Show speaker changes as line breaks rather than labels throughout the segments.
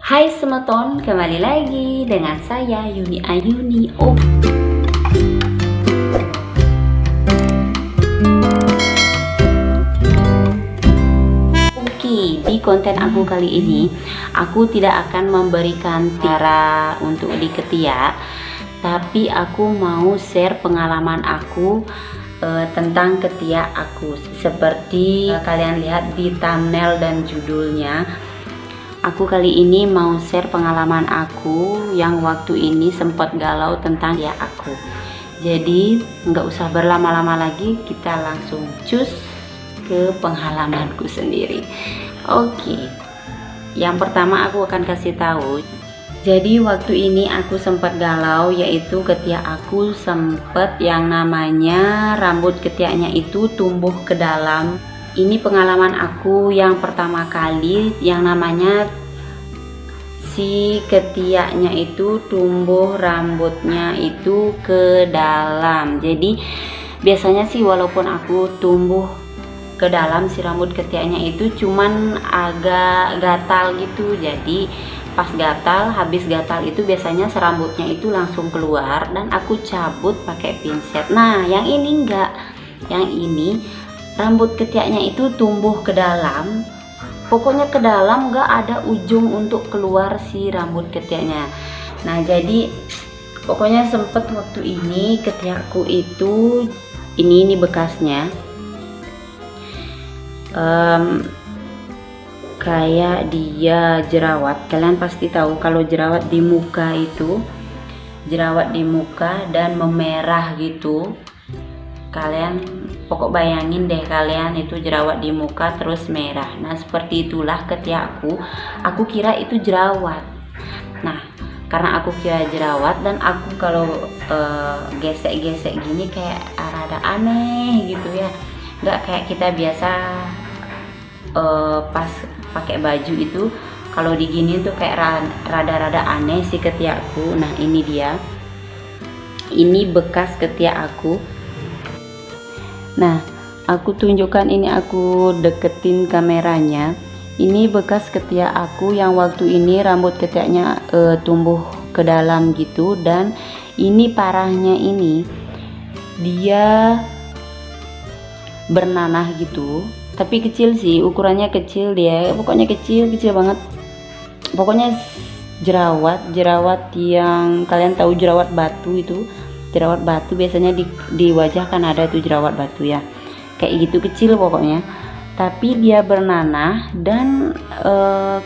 Hai Semeton, kembali lagi dengan saya Yuni Ayuni. Oke, di konten aku kali ini aku tidak akan memberikan cara untuk di ketiak, tapi aku mau share pengalaman aku tentang ketiak aku. Seperti kalian lihat di thumbnail dan judulnya, aku kali ini mau share pengalaman aku yang waktu ini sempat galau tentang ya aku. Jadi nggak usah berlama-lama lagi, kita langsung cus ke pengalamanku sendiri. Oke, yang pertama aku akan kasih tahu. Jadi waktu ini aku sempat galau, yaitu ketiak aku sempat yang namanya rambut ketiaknya itu tumbuh ke dalam. Ini pengalaman aku yang pertama kali yang namanya si ketiaknya itu tumbuh rambutnya itu ke dalam. Jadi biasanya sih walaupun aku tumbuh ke dalam si rambut ketiaknya itu cuman agak gatal gitu. Jadi pas gatal, habis gatal itu biasanya serambutnya itu langsung keluar dan aku cabut pakai pinset. Nah yang ini enggak, yang ini rambut ketiaknya itu tumbuh ke dalam, pokoknya ke dalam, nggak ada ujung untuk keluar si rambut ketiaknya. Nah jadi pokoknya sempet waktu ini ketiakku itu ini bekasnya kayak dia jerawat. Kalian pasti tahu kalau jerawat di muka itu, jerawat di muka dan memerah gitu. Kalian pokok bayangin deh, kalian itu jerawat di muka terus merah. Nah seperti itulah ketiakku. Aku kira itu jerawat. Nah karena aku kira jerawat dan aku kalau gesek-gesek gini kayak rada aneh gitu ya, nggak kayak kita biasa pas pakai baju itu. Kalau digini tuh kayak rada-rada aneh si ketiakku. Nah ini dia, ini bekas ketiak aku. Nah aku tunjukkan ini, aku deketin kameranya. Ini bekas ketiak aku yang waktu ini rambut ketiaknya tumbuh ke dalam gitu. Dan ini parahnya, ini dia bernanah gitu, tapi kecil sih, ukurannya kecil dia, pokoknya kecil banget. Pokoknya jerawat yang kalian tahu, jerawat batu itu, jerawat batu biasanya di wajah kan ada tuh jerawat batu ya, kayak gitu kecil pokoknya. Tapi dia bernanah dan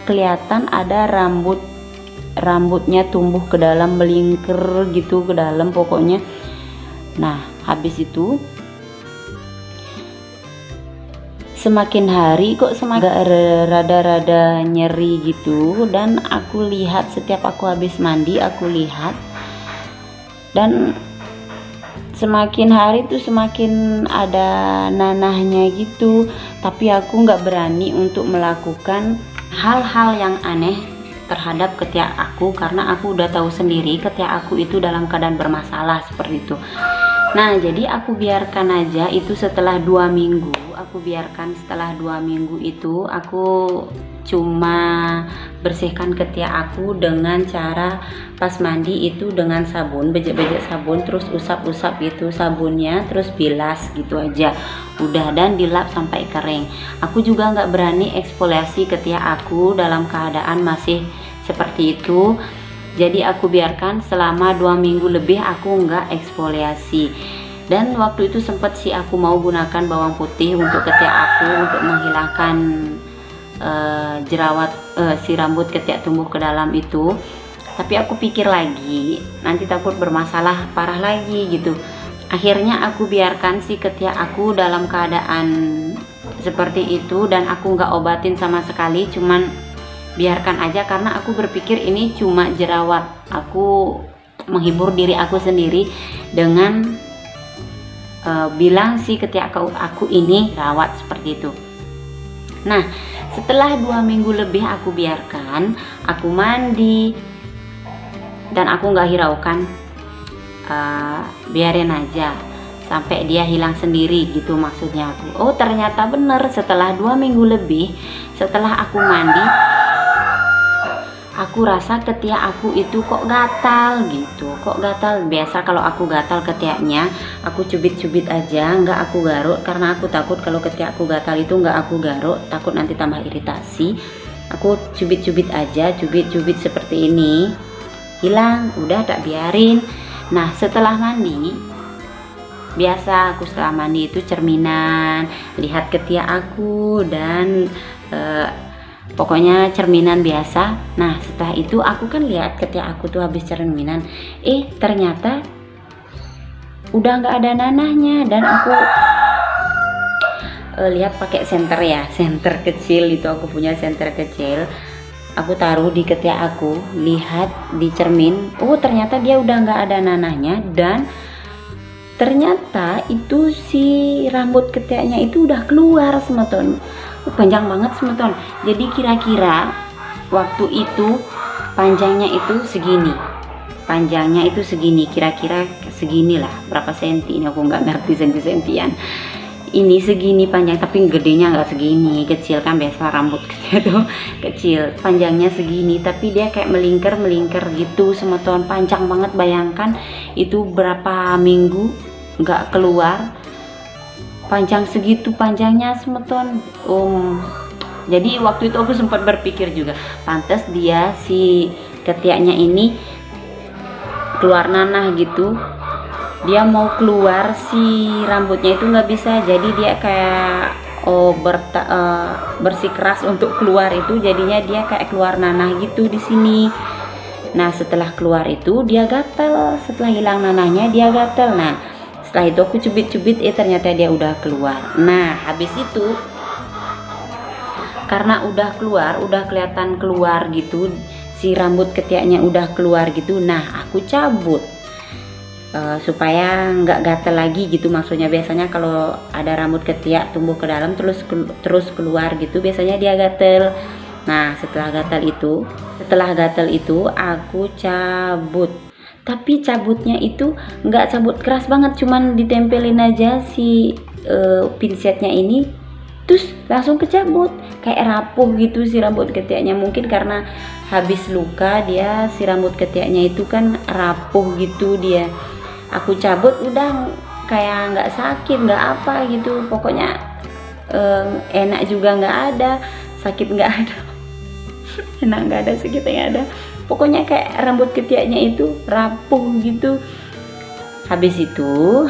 kelihatan ada rambutnya tumbuh ke dalam, melingkar gitu ke dalam pokoknya. Nah habis itu semakin hari kok semakin rada-rada nyeri gitu. Dan aku lihat setiap aku habis mandi, aku lihat, dan semakin hari tuh semakin ada nanahnya gitu. Tapi aku nggak berani untuk melakukan hal-hal yang aneh terhadap ketiak aku, karena aku udah tahu sendiri ketiak aku itu dalam keadaan bermasalah seperti itu. Nah jadi aku biarkan aja itu. Setelah 2 minggu aku biarkan, setelah 2 minggu itu aku cuma bersihkan ketiak aku dengan cara pas mandi itu dengan sabun, bejek-bejek sabun, terus usap-usap gitu sabunnya, terus bilas gitu aja udah, dan dilap sampai kering. Aku juga nggak berani eksfoliasi ketiak aku dalam keadaan masih seperti itu. Jadi aku biarkan selama 2 minggu lebih, aku nggak eksfoliasi. Dan waktu itu sempat sih aku mau gunakan bawang putih untuk ketiak aku, untuk menghilangkan jerawat si rambut ketiak tumbuh ke dalam itu. Tapi aku pikir lagi, nanti takut bermasalah parah lagi gitu. Akhirnya aku biarkan si ketiak aku dalam keadaan seperti itu, dan aku nggak obatin sama sekali, cuman biarkan aja karena aku berpikir ini cuma jerawat. Aku menghibur diri aku sendiri dengan bilang si ketiak aku ini jerawat seperti itu. Nah setelah 2 minggu lebih aku biarkan, aku mandi dan aku nggak hiraukan, biarin aja sampai dia hilang sendiri gitu maksudnya aku. Oh ternyata bener, setelah 2 minggu lebih setelah aku mandi, aku rasa ketiak aku itu kok gatal gitu, kok gatal. Biasa kalau aku gatal ketiaknya aku cubit-cubit aja, nggak aku garuk, karena aku takut kalau ketiak aku gatal itu nggak aku garuk, takut nanti tambah iritasi. Aku cubit-cubit aja, cubit-cubit seperti ini, hilang, udah tak biarin. Nah setelah mandi, biasa aku setelah mandi itu cerminan, lihat ketiak aku dan pokoknya cerminan biasa. Nah setelah itu aku kan lihat ketiak aku tuh habis cerminan, ternyata udah nggak ada nanahnya. Dan aku lihat pakai senter ya, senter kecil itu, aku punya senter kecil, aku taruh di ketiak aku, lihat di cermin, ternyata dia udah nggak ada nanahnya. Dan ternyata itu si rambut ketiaknya itu udah keluar semeton, panjang banget semeton. Jadi kira-kira waktu itu panjangnya itu segini, kira-kira segini lah, berapa senti ini aku nggak ngerti senti-sentian. Ini segini panjang, tapi gedenya nggak segini, kecil kan, biasa rambut ketiak tuh kecil, panjangnya segini, tapi dia kayak melingkar gitu semeton, panjang banget. Bayangkan itu berapa minggu nggak keluar, panjang segitu panjangnya semeton. Jadi waktu itu aku sempat berpikir juga, pantas dia si ketiaknya ini keluar nanah gitu, dia mau keluar si rambutnya itu nggak bisa, jadi dia kayak bersikeras untuk keluar itu, jadinya dia kayak keluar nanah gitu di sini. Nah setelah keluar itu dia gatel, setelah hilang nanahnya dia gatel. Nah setelah itu aku cubit-cubit, ternyata dia udah keluar. Nah habis itu karena udah keluar, udah kelihatan keluar gitu, si rambut ketiaknya udah keluar gitu. Nah aku cabut supaya nggak gatel lagi gitu, maksudnya. Biasanya kalau ada rambut ketiak tumbuh ke dalam terus keluar gitu, biasanya dia gatel. Nah setelah gatel itu aku cabut, tapi cabutnya itu nggak cabut keras banget, cuman ditempelin aja si pinsetnya ini, terus langsung kecabut, kayak rapuh gitu si rambut ketiaknya. Mungkin karena habis luka dia, si rambut ketiaknya itu kan rapuh gitu dia. Aku cabut udah kayak nggak sakit, nggak apa gitu, pokoknya enak juga nggak ada, sakit nggak ada enak nggak ada, sakit nggak ada, pokoknya kayak rambut ketiaknya itu rapuh gitu. Habis itu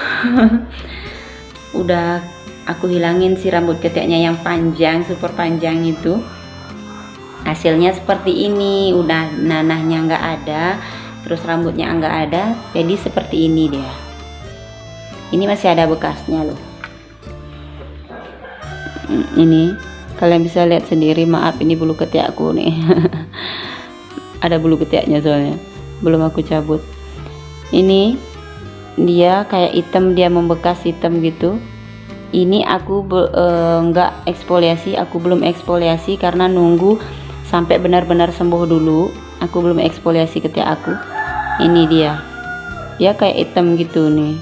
udah aku hilangin si rambut ketiaknya yang panjang, super panjang itu. Hasilnya seperti ini, udah nanahnya nggak ada, terus rambutnya nggak ada, jadi seperti ini dia. Ini masih ada bekasnya loh. Ini kalian bisa lihat sendiri, maaf ini bulu ketiakku nih ada bulu ketiaknya soalnya belum aku cabut. Ini dia kayak hitam, dia membekas hitam gitu. Ini aku nggak eksfoliasi, aku belum eksfoliasi karena nunggu sampai benar-benar sembuh dulu. Aku belum eksfoliasi ketiak aku. Ini dia kayak hitam gitu nih.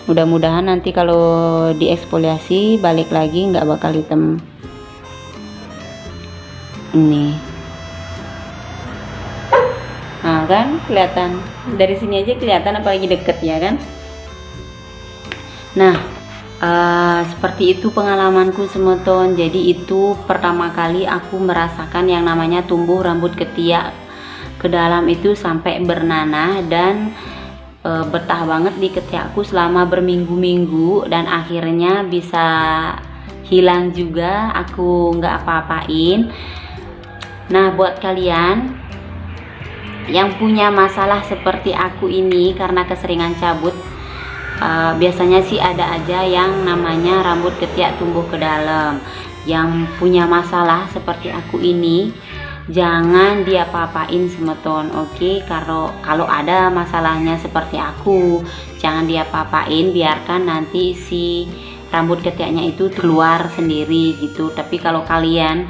Mudah-mudahan nanti kalau dieksfoliasi balik lagi nggak bakal hitam. Ini nah kan kelihatan dari sini aja kelihatan, apalagi deket ya kan. Nah seperti itu pengalamanku semeton. Jadi itu pertama kali aku merasakan yang namanya tumbuh rambut ketiak ke dalam itu sampai bernanah, dan betah banget di ketiakku selama berminggu-minggu, dan akhirnya bisa hilang juga, aku nggak apa-apain. Nah buat kalian yang punya masalah seperti aku ini karena keseringan cabut, biasanya sih ada aja yang namanya rambut ketiak tumbuh ke dalam. Yang punya masalah seperti aku ini jangan diapa-apain semeton, oke? Kalau ada masalahnya seperti aku, jangan diapa-apain, biarkan nanti si rambut ketiaknya itu keluar sendiri gitu. Tapi kalau kalian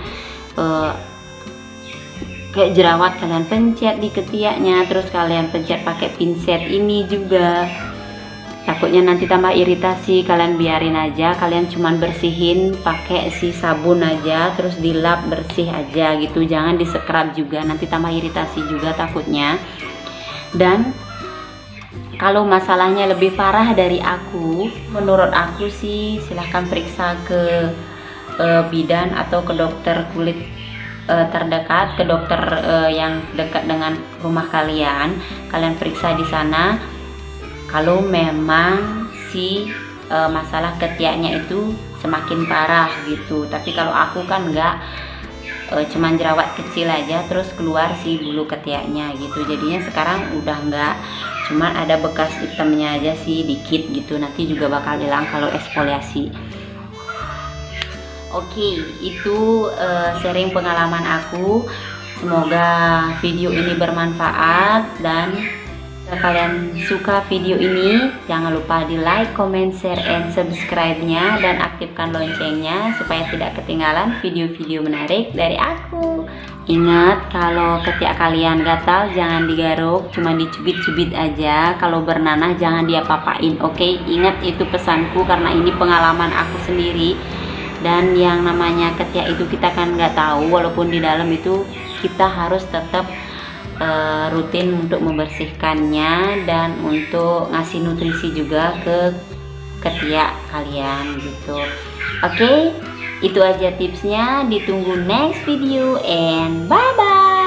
kayak jerawat, kalian pencet di ketiaknya, terus kalian pencet pakai pinset ini juga, Takutnya nanti tambah iritasi, kalian biarin aja, kalian cuman bersihin pakai si sabun aja, terus dilap bersih aja gitu, jangan disekrap juga, nanti tambah iritasi juga takutnya. Dan kalau masalahnya lebih parah dari aku, menurut aku sih silahkan periksa ke bidan atau ke dokter kulit terdekat, ke dokter yang dekat dengan rumah kalian. Kalian periksa di sana kalau memang si masalah ketiaknya itu semakin parah gitu. Tapi kalau aku kan enggak, cuman jerawat kecil aja terus keluar si bulu ketiaknya gitu, jadinya sekarang udah enggak, cuman ada bekas hitamnya aja sih dikit gitu, nanti juga bakal hilang kalau eksfoliasi. Oke, itu sharing pengalaman aku. Semoga video ini bermanfaat, dan jika kalian suka video ini, jangan lupa di like, comment, share, and subscribe-nya, dan aktifkan loncengnya supaya tidak ketinggalan video-video menarik dari aku. Ingat, kalau ketiak kalian gatal jangan digaruk, cuma dicubit-cubit aja. Kalau bernanah jangan diapa-apain, oke? Ingat, itu pesanku karena ini pengalaman aku sendiri. Dan yang namanya ketiak itu kita kan nggak tahu, walaupun di dalam itu kita harus tetap rutin untuk membersihkannya dan untuk ngasih nutrisi juga ke ketiak kalian gitu. Oke, itu aja tipsnya. Ditunggu next video, and bye bye.